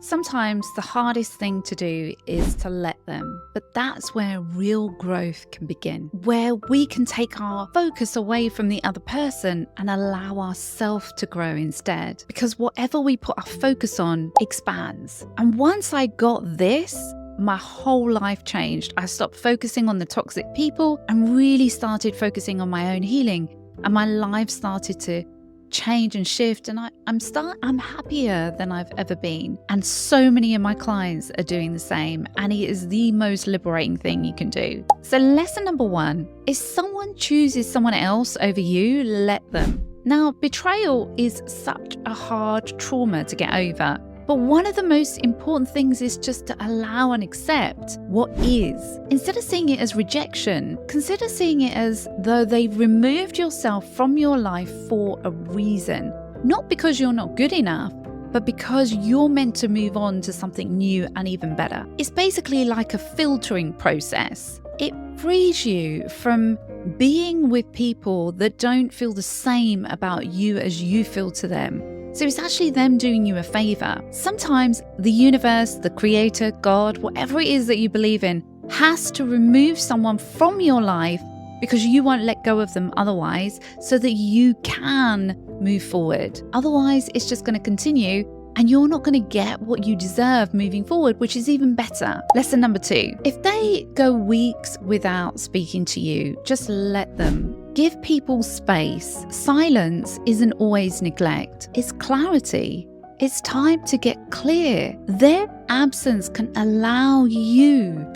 Sometimes the hardest thing to do is to let them, but that's where real growth can begin, where we can take our focus away from the other person and allow ourselves to grow instead. Because whatever we put our focus on expands. And once I got this, my whole life changed. I stopped focusing on the toxic people and really started focusing on my own healing, and my life started to change and shift, and I'm happier than I've ever been. And so many of my clients are doing the same, and it is the most liberating thing you can do. So lesson number 1, if someone chooses someone else over you, let them. Now, betrayal is such a hard trauma to get over. But one of the most important things is just to allow and accept what is. Instead of seeing it as rejection, consider seeing it as though they've removed yourself from your life for a reason. Not because you're not good enough, but because you're meant to move on to something new and even better. It's basically like a filtering process. It frees you from being with people that don't feel the same about you as you feel to them. So it's actually them doing you a favor. Sometimes the universe, the creator, God, whatever it is that you believe in, has to remove someone from your life because you won't let go of them otherwise, so that you can move forward. Otherwise, it's just going to continue and you're not going to get what you deserve moving forward, which is even better. Lesson number 2, if they go weeks without speaking to you, just let them. Give people space. Silence isn't always neglect, it's clarity. It's time to get clear. Their absence can allow you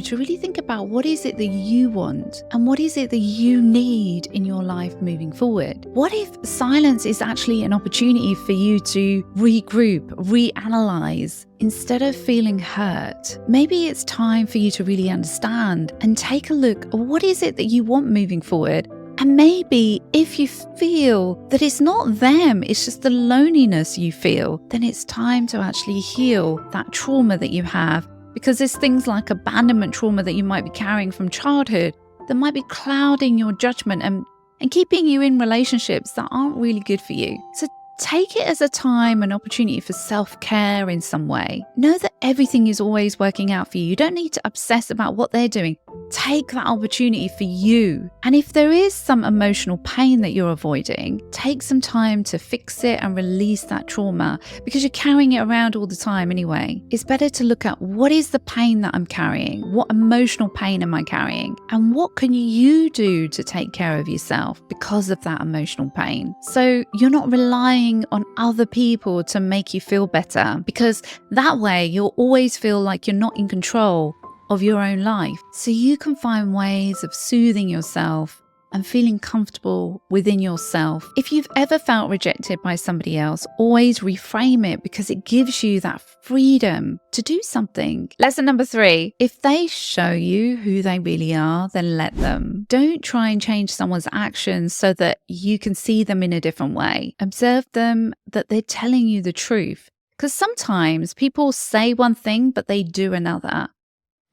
to really think about what is it that you want and what is it that you need in your life moving forward. What if silence is actually an opportunity for you to regroup, reanalyze, instead of feeling hurt? Maybe it's time for you to really understand and take a look at what is it that you want moving forward. And maybe if you feel that it's not them, it's just the loneliness you feel, then it's time to actually heal that trauma that you have. Because there's things like abandonment trauma that you might be carrying from childhood that might be clouding your judgment and keeping you in relationships that aren't really good for you. So take it as a time, an opportunity for self-care in some way. Know that everything is always working out for you. You don't need to obsess about what they're doing. Take that opportunity for you. And if there is some emotional pain that you're avoiding, take some time to fix it and release that trauma, because you're carrying it around all the time anyway. It's better to look at what is the pain that I'm carrying? What emotional pain am I carrying? And what can you do to take care of yourself because of that emotional pain? So you're not relying on other people to make you feel better, because that way you'll always feel like you're not in control of your own life. So you can find ways of soothing yourself and feeling comfortable within yourself. If you've ever felt rejected by somebody else, always reframe it, because it gives you that freedom to do something. Lesson number 3, if they show you who they really are, then let them. Don't try and change someone's actions so that you can see them in a different way. Observe them that they're telling you the truth. Because sometimes people say one thing, but they do another.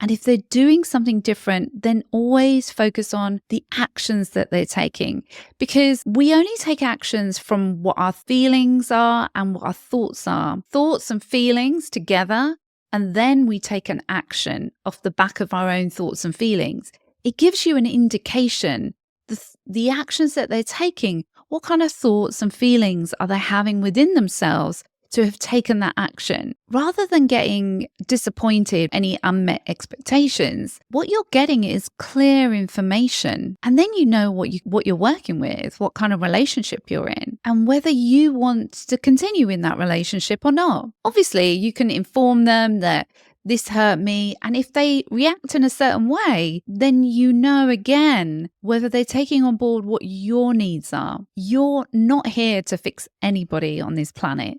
And if they're doing something different, then always focus on the actions that they're taking, because we only take actions from what our feelings are and what our thoughts are. Thoughts and feelings together, and then we take an action off the back of our own thoughts and feelings. It gives you an indication, the actions that they're taking, what kind of thoughts and feelings are they having within themselves to have taken that action. Rather than getting disappointed, any unmet expectations, what you're getting is clear information. And then you know what you're working with, what kind of relationship you're in, and whether you want to continue in that relationship or not. Obviously, you can inform them that this hurt me, and if they react in a certain way, then you know again whether they're taking on board what your needs are. You're not here to fix anybody on this planet.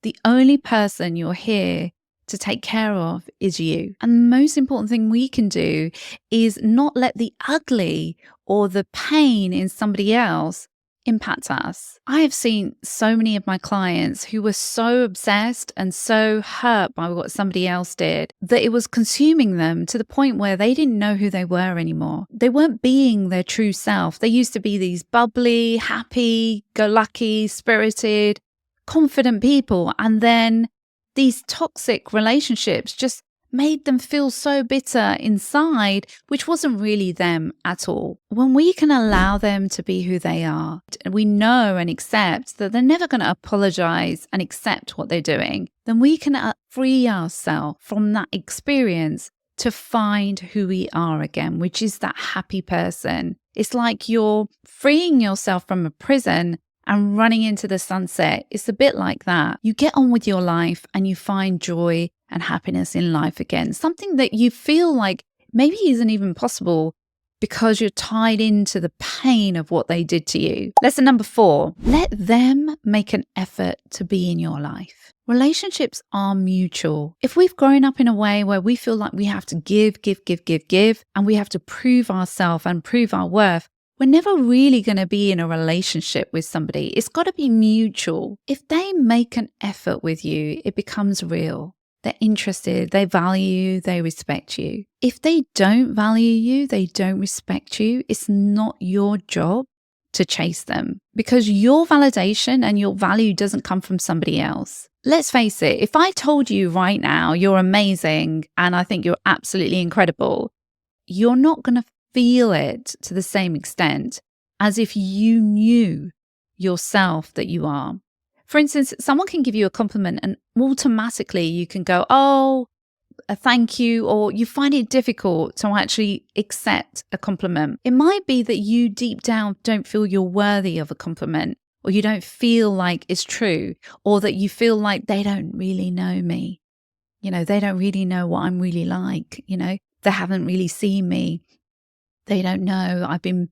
The only person you're here to take care of is you. And the most important thing we can do is not let the ugly or the pain in somebody else impact us. I have seen so many of my clients who were so obsessed and so hurt by what somebody else did that it was consuming them to the point where they didn't know who they were anymore. They weren't being their true self. They used to be these bubbly, happy, go lucky, spirited, confident people, and then these toxic relationships just made them feel so bitter inside, which wasn't really them at all. When we can allow them to be who they are, we know and accept that they're never going to apologize and accept what they're doing, then we can free ourselves from that experience to find who we are again, which is that happy person. It's like you're freeing yourself from a prison and running into the sunset. It's a bit like that. You get on with your life and you find joy and happiness in life again. Something that you feel like maybe isn't even possible because you're tied into the pain of what they did to you. Lesson number 4, let them make an effort to be in your life. Relationships are mutual. If we've grown up in a way where we feel like we have to give, and we have to prove ourselves and prove our worth, we're never really going to be in a relationship with somebody. It's got to be mutual. If they make an effort with you, it becomes real. They're interested, they value you, they respect you. If they don't value you, they don't respect you, it's not your job to chase them, because your validation and your value doesn't come from somebody else. Let's face it, if I told you right now you're amazing and I think you're absolutely incredible, you're not going to feel it to the same extent as if you knew yourself that you are. For instance, someone can give you a compliment and automatically you can go, oh, thank you, or you find it difficult to actually accept a compliment. It might be that you deep down don't feel you're worthy of a compliment, or you don't feel like it's true, or that you feel like they don't really know me. They don't really know what I'm really like. They haven't really seen me. They don't know I've been,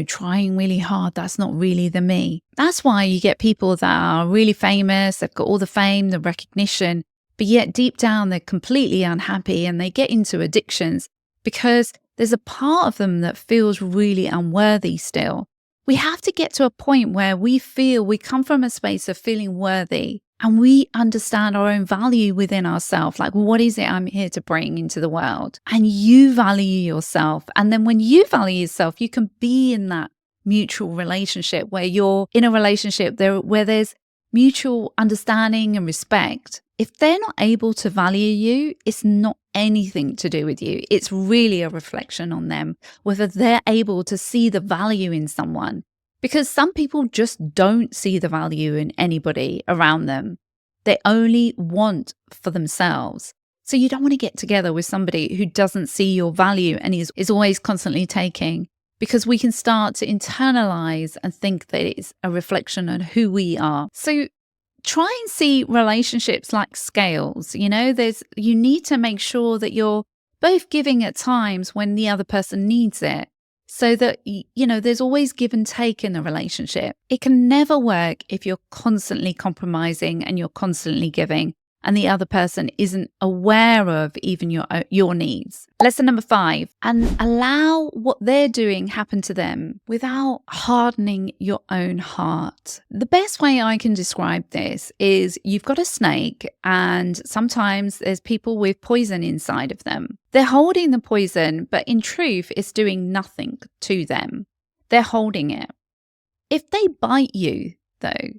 trying really hard. That's not really the me. That's why you get people that are really famous. They've got all the fame, the recognition, but yet deep down they're completely unhappy and they get into addictions because there's a part of them that feels really unworthy still. We have to get to a point where we feel we come from a space of feeling worthy and we understand our own value within ourselves. Like, what is it I'm here to bring into the world? And you value yourself. And then when you value yourself, you can be in that mutual relationship where you're in a relationship where there's mutual understanding and respect. If they're not able to value you, it's not anything to do with you. It's really a reflection on them, whether they're able to see the value in someone. Because some people just don't see the value in anybody around them. They only want for themselves. So you don't want to get together with somebody who doesn't see your value and is always constantly taking, because we can start to internalize and think that it's a reflection on who we are. So try and see relationships like scales. You need to make sure that you're both giving at times when the other person needs it. So that, there's always give and take in a relationship. It can never work if you're constantly compromising and you're constantly giving and the other person isn't aware of even your needs. Lesson number 5, and allow what they're doing happen to them without hardening your own heart. The best way I can describe this is you've got a snake and sometimes there's people with poison inside of them. They're holding the poison, but in truth, it's doing nothing to them. They're holding it. If they bite you, though,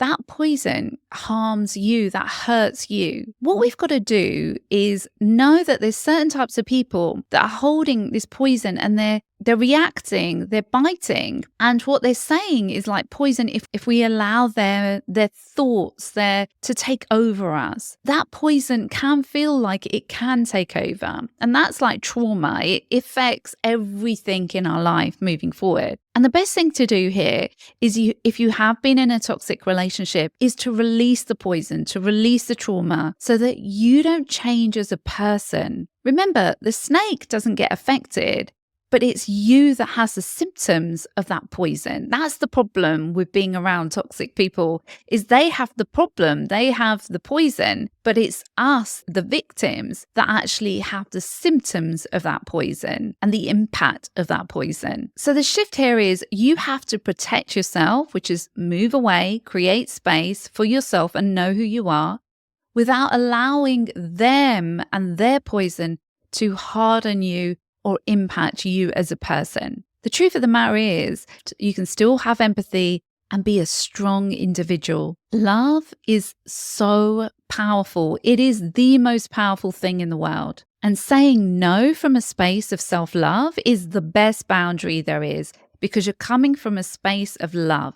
that poison harms you, that hurts you. What we've got to do is know that there's certain types of people that are holding this poison and they're reacting, they're biting. And what they're saying is like poison, if we allow their thoughts there to take over us, that poison can feel like it can take over. And that's like trauma. It affects everything in our life moving forward. And the best thing to do here is if you have been in a toxic relationship, is to release the poison, to release the trauma so that you don't change as a person. Remember, the snake doesn't get affected, but it's you that has the symptoms of that poison. That's the problem with being around toxic people, is they have the problem, they have the poison, but it's us, the victims, that actually have the symptoms of that poison and the impact of that poison. So the shift here is you have to protect yourself, which is move away, create space for yourself and know who you are, without allowing them and their poison to harden you or impact you as a person. The truth of the matter is you can still have empathy and be a strong individual. Love is so powerful. It is the most powerful thing in the world. And saying no from a space of self-love is the best boundary there is, because you're coming from a space of love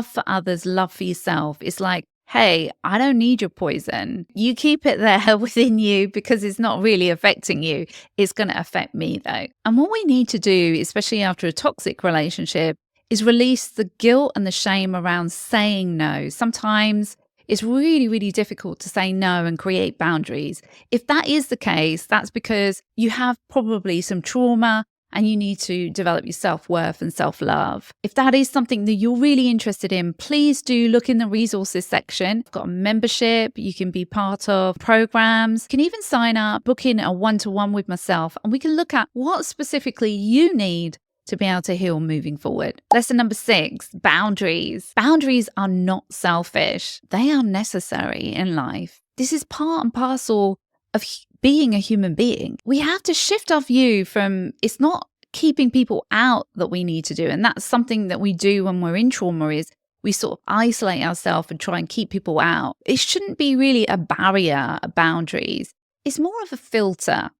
for others, love for yourself. It's like, hey, I don't need your poison. You keep it there within you because it's not really affecting you. It's going to affect me though. And what we need to do, especially after a toxic relationship, is release the guilt and the shame around saying no. Sometimes it's really, really difficult to say no and create boundaries. If that is the case, that's because you have probably some trauma and you need to develop your self-worth and self-love. If that is something that you're really interested in, please do look in the resources section. I've got a membership. You can be part of programs. You can even sign up, book in a one-to-one with myself, and we can look at what specifically you need to be able to heal moving forward. Lesson number 6, boundaries. Boundaries are not selfish. They are necessary in life. This is part and parcel of being a human being. We have to shift our view from, it's not keeping people out that we need to do. And that's something that we do when we're in trauma, is we sort of isolate ourselves and try and keep people out. It shouldn't be really a barrier, boundaries. It's more of a filter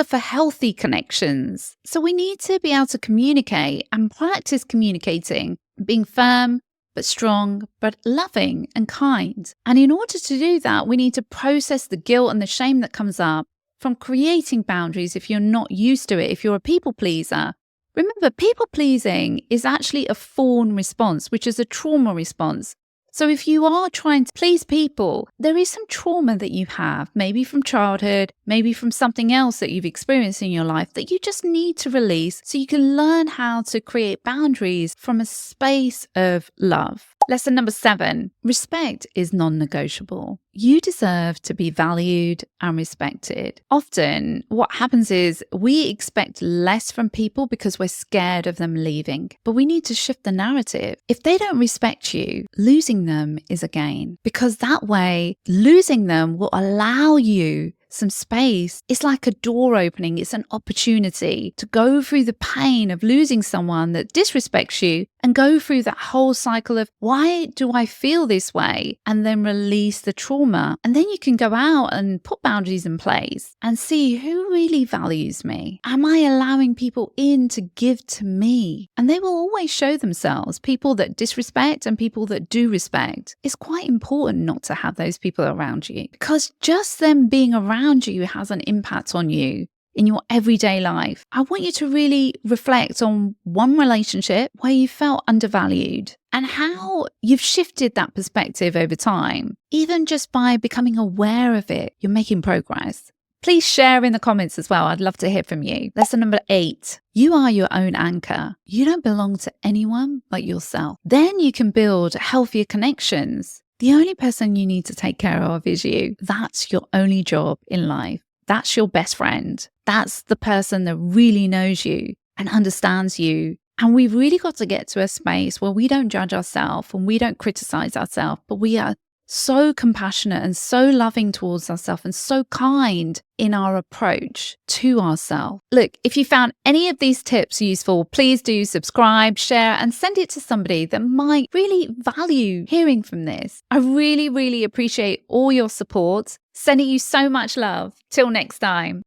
for healthy connections. So we need to be able to communicate and practice communicating, being firm, but strong, but loving and kind. And in order to do that, we need to process the guilt and the shame that comes up from creating boundaries if you're not used to it, if you're a people pleaser. Remember, people pleasing is actually a fawn response, which is a trauma response. So if you are trying to please people, there is some trauma that you have, maybe from childhood, maybe from something else that you've experienced in your life that you just need to release so you can learn how to create boundaries from a space of love. Lesson number 7, respect is non-negotiable. You deserve to be valued and respected. Often what happens is we expect less from people because we're scared of them leaving, but we need to shift the narrative. If they don't respect you, losing them is a gain, because that way losing them will allow you some space. It's like a door opening. It's an opportunity to go through the pain of losing someone that disrespects you and go through that whole cycle of, why do I feel this way? And then release the trauma. And then you can go out and put boundaries in place and see who really values me. Am I allowing people in to give to me? And they will always show themselves, people that disrespect and people that do respect. It's quite important not to have those people around you, because just them being around you has an impact on you in your everyday life. I want you to really reflect on one relationship where you felt undervalued and how you've shifted that perspective over time. Even just by becoming aware of it, you're making progress. Please share in the comments as well. I'd love to hear from you. Lesson number 8, you are your own anchor. You don't belong to anyone but yourself. Then you can build healthier connections. The only person you need to take care of is you. That's your only job in life. That's your best friend. That's the person that really knows you and understands you. And we've really got to get to a space where we don't judge ourselves and we don't criticize ourselves, but we are so compassionate and so loving towards ourselves and so kind in our approach to ourselves. Look, if you found any of these tips useful, please do subscribe, share, and send it to somebody that might really value hearing from this. I really, really appreciate all your support. Sending you so much love. Till next time.